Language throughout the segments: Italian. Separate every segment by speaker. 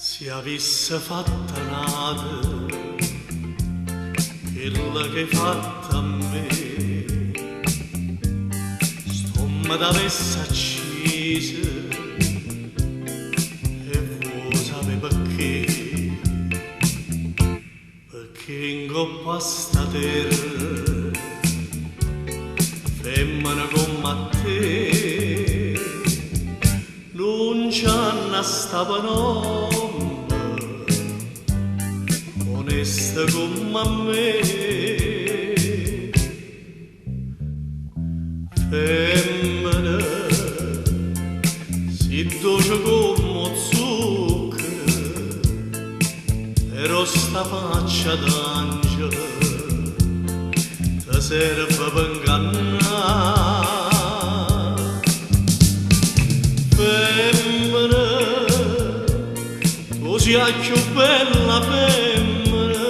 Speaker 1: Se avesse fatta nata quella che hai fatto a me, stomma d'avesse accesa e vuoi sapere perché? Perché in coppa a sta terra femmina come te non c'hanno sta parola onesta come me. Femmina si dolce come zucchero, però sta faccia d'angelo ti serve per ingannare. Femmina, tu sei più bella femmina,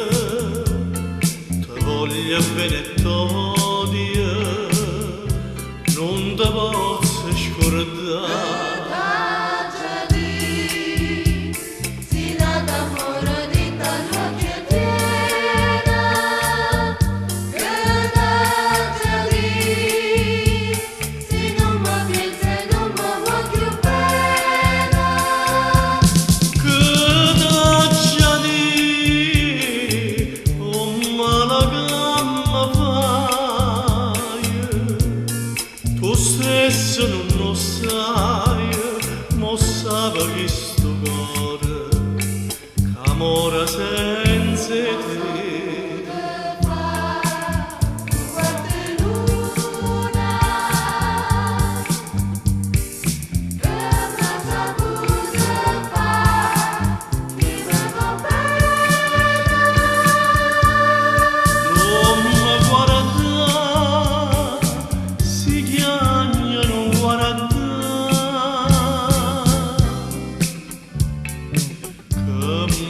Speaker 1: ti voglio bene e t'odio, non ti posso scordare. Stesso non lo sai, mo sa che sto cuore c'amore senza te.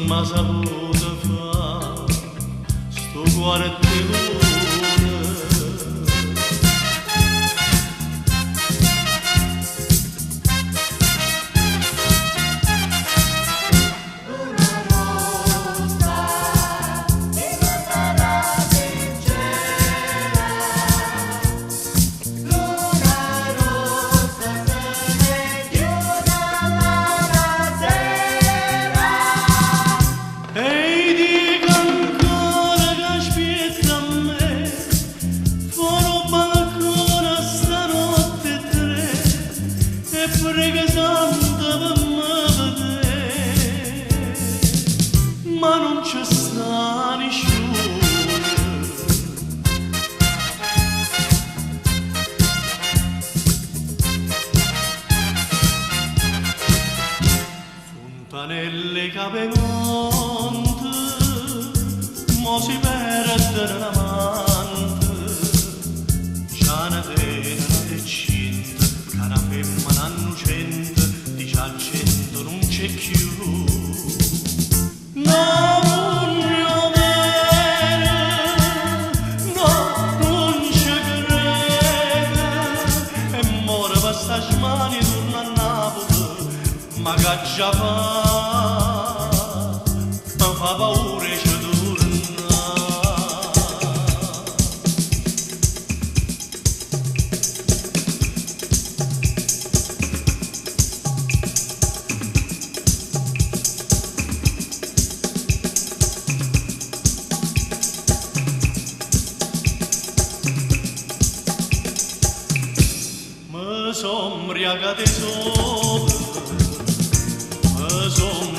Speaker 1: Ma saputo fa sto cuore di luna.
Speaker 2: Luna rossa ti sarà sincera, luna rossa se ne chiude alla sera.
Speaker 1: Ehi, dico ancora che aspetta a me, fuori balcone stanotte tre, e prega santa per me vedere, ma non c'è sta nessuno. Fontanelle Capemonte, mo si perde l'amante, già una tena è cinta, che una femmina innocente dice al cento non c'è più. No, voglio bene, no, non ci credo, e muore per sta smani torna a Napoli, ma che già fa paura e ci torna. Mi son embriagate sopra, mi son